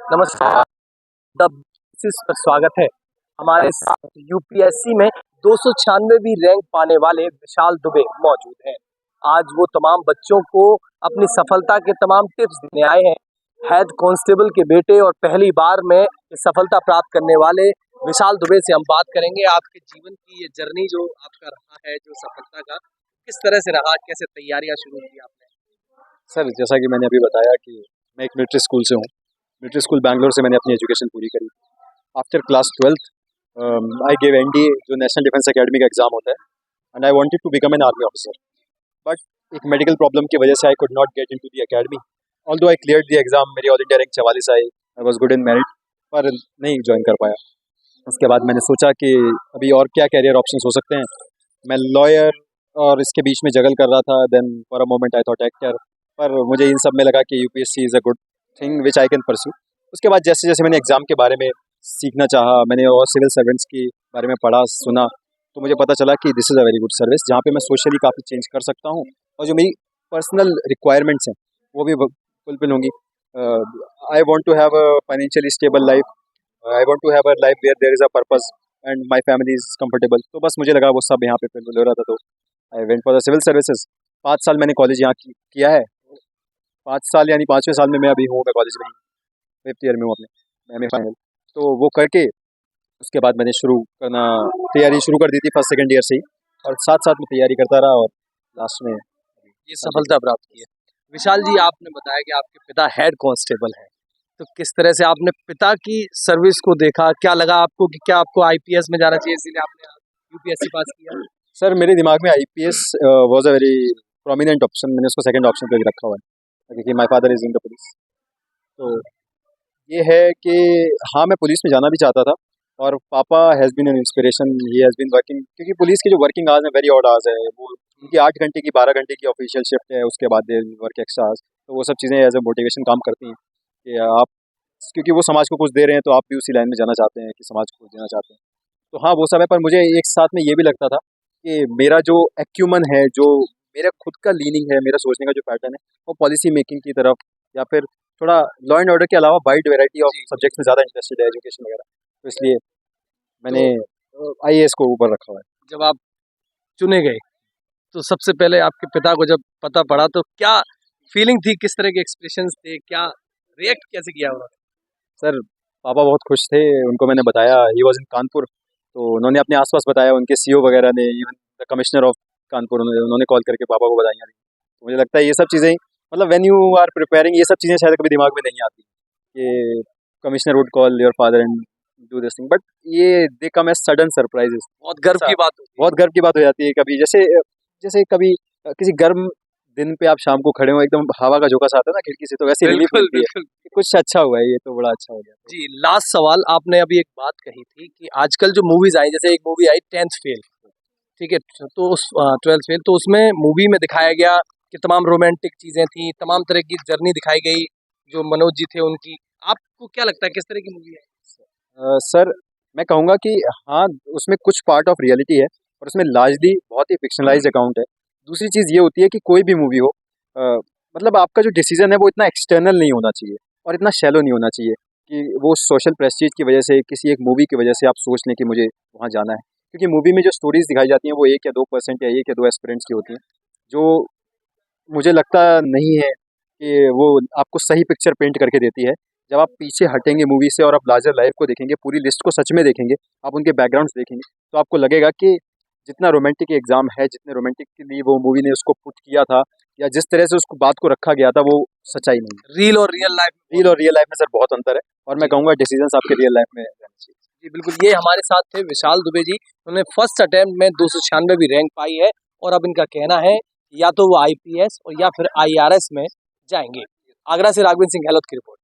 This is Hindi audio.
नमस्कार। द बेसिस पर स्वागत है। हमारे साथ यूपीएससी में 296वीं रैंक पाने वाले विशाल दुबे मौजूद हैं। आज वो तमाम बच्चों को अपनी सफलता के तमाम टिप्स देने आए हैं। हेड कांस्टेबल के बेटे और पहली बार में सफलता प्राप्त करने वाले विशाल दुबे से हम बात करेंगे। आपके जीवन की ये जर्नी जो आपका रहा है, जो सफलता का, किस तरह से रहा, कैसे तैयारियां शुरू की आपने? सर, जैसा कि मैंने अभी बताया कि मैं एक मिलिट्री स्कूल से हूँ। मिलिट्री स्कूल बैंगलोर से मैंने अपनी एजुकेशन पूरी करी। After class 12th I gave NDA, जो नेशनल डिफेंस एकेडमी का एग्जाम होता है, and I wanted to become an army officer. But एक मेडिकल प्रॉब्लम की वजह से I could not get into the academy. Although I cleared the exam, मेरी all India rank 44 I, I was good in merit, पर नहीं ज्वाइन कर पाया। उसके बाद मैंने सोचा कि अभी और क्या कैरियर ऑप्शंस हो सकते हैं। मैं लॉयर और इसके बीच में जगल कर रहा था। Then for a moment I thought actor, पर मुझे इन सब में लगा कि UPSC is a good thing which I can pursue. उसके बाद जैसे जैसे मैंने एग्ज़ाम के बारे में सीखना चाहा, मैंने और सिविल सर्वेंट्स के बारे में पढ़ा सुना, तो मुझे पता चला कि this is a very good service, जहाँ पे मैं सोशली काफ़ी चेंज कर सकता हूँ और जो मेरी पर्सनल रिक्वायरमेंट्स हैं वो भी फुलफिल होंगी। I want to have a financially stable life, I want to have a life where there is a purpose and my family is comfortable. तो बस मुझे लगा वो सब यहाँ पे फुलफिल हो रहा था, तो I went for the civil services. 5 साल मैंने कॉलेज यहाँ किया है। 5 साल यानी 5वें साल में मैं अभी हूँ, मैं कॉलेज में 5th ईयर में हूँ अपने एमए फाइनल। तो वो करके उसके बाद मैंने तैयारी शुरू कर दी थी फर्स्ट सेकंड ईयर से ही, और साथ साथ में तैयारी करता रहा और लास्ट में ये सफलता प्राप्त की है। विशाल जी, आपने बताया कि आपके पिता हेड कांस्टेबल हैं, तो किस तरह से आपने पिता की सर्विस को देखा? क्या लगा आपको कि क्या आपको आईपीएस में जाना चाहिए, इसीलिए आपने यूपीएससी पास किया? सर, मेरे दिमाग में IPS was a very prominent option. मैंने उसको सेकंड ऑप्शन पे भी रखा हुआ है क्योंकि my father is in the police. तो ये है कि हाँ, मैं पुलिस में जाना भी चाहता था, और पापा has been an inspiration, he has been working, क्योंकि पुलिस के जो वर्किंग आवर्स हैं वेरी ऑड आवर्स है। वो उनकी 8 घंटे की 12 घंटे की ऑफिशियल शिफ्ट है, उसके बाद दे वर्क एक्स्ट्रा आवर्स। तो वो सब चीज़ें एज अ मोटिवेशन काम करती हैं कि आप, क्योंकि वो समाज को कुछ दे रहे हैं तो आप भी उसी लाइन में जाना चाहते हैं कि समाज को कुछ देना चाहते हैं। तो हाँ, वो सब है, पर मुझे एक साथ में ये भी लगता था कि मेरा जो एक्यूमन है, जो मेरा खुद का लीनिंग है, मेरा सोचने का जो पैटर्न है, वो पॉलिसी मेकिंग की तरफ, या फिर थोड़ा लॉ एंड ऑर्डर के अलावा वाइड वैरायटी ऑफ सब्जेक्ट्स में ज़्यादा इंटरेस्टेड है, एजुकेशन वगैरह। तो इसलिए मैंने आईएएस को ऊपर रखा हुआ है। जब आप चुने गए तो सबसे पहले आपके पिता को जब पता पड़ा तो क्या फीलिंग थी, किस तरह के एक्सप्रेशंस थे, क्या रिएक्ट कैसे किया उन्होंने? सर, पापा बहुत खुश थे। उनको मैंने बताया, ही वॉज इन कानपुर, तो उन्होंने अपने आसपास बताया, उनके सीईओ वगैरह ने, even the commissioner of Kanpur, उन्होंने कॉल करके पापा को बताई। तो मुझे लगता है ये सब चीज़ें, मतलब व्हेन यू आर प्रिपेयरिंग, ये सब चीज़ें शायद कभी दिमाग में नहीं आती कि commissioner would call your father and do this thing, but ये दे कम एज सडन सरप्राइजेस। बहुत गर्व की बात होती है। बहुत गर्व की बात हो जाती है कभी, जैसे जैसे कभी किसी गर्म दिन पे आप शाम को खड़े हो, एकदम हवा का झोंका सा आता है ना खिड़की से, तो वैसे रिलीफ बिल्कुल मिलती है बिल्कुल। कि कुछ अच्छा हुआ है, ये तो बड़ा अच्छा हो गया। जी, लास्ट सवाल, आपने अभी एक बात कही थी कि आजकल जो मूवीज आई, जैसे एक मूवी आई 10th फेल, ठीक है, तो उस 12th फेल, तो उसमें मूवी में दिखाया गया कि तमाम रोमांटिक चीजें थी, तमाम तरह की जर्नी दिखाई गई जो मनोज जी थे उनकी। आपको क्या लगता है किस तरह की मूवी है? सर, मैं कहूँगा कि हाँ, उसमें कुछ पार्ट ऑफ रियलिटी है, और उसमें लार्जली बहुत ही फिक्शनलाइज अकाउंट है। दूसरी चीज़ ये होती है कि कोई भी मूवी हो, मतलब आपका जो डिसीजन है वो इतना एक्सटर्नल नहीं होना चाहिए और इतना शैलो नहीं होना चाहिए कि वो सोशल प्रेस्टीज की वजह से, किसी एक मूवी की वजह से आप सोच लें कि मुझे वहाँ जाना है। क्योंकि मूवी में जो स्टोरीज दिखाई जाती हैं वो 1 या 2% या 1 या 2 एस्पिरेंट्स की होती हैं, जो मुझे लगता नहीं है कि वो आपको सही पिक्चर पेंट करके देती है। जब आप पीछे हटेंगे मूवी से और आप लार्जर लाइफ को देखेंगे, पूरी लिस्ट को सच में देखेंगे, आप उनके बैकग्राउंड्स देखेंगे, तो आपको लगेगा कि जितना रोमांटिक एग्जाम है, जितने रोमांटिक के लिए वो मूवी ने उसको पुट किया था, या जिस तरह से उसको बात को रखा गया था, वो सच्चाई नहीं है। रील और रियल लाइफ में सर बहुत अंतर है, और मैं कहूँगा डिसीजंस आपके रियल लाइफ में रहने चाहिए। जी बिल्कुल। ये हमारे साथ थे विशाल दुबे जी, उन्होंने फर्स्ट अटेम्प्ट में 296वीं रैंक पाई है, और अब इनका कहना है या तो वो आईपीएस और या फिर आईआरएस में जाएंगे। आगरा से राघवेंद्र सिंह गहलोत की रिपोर्ट।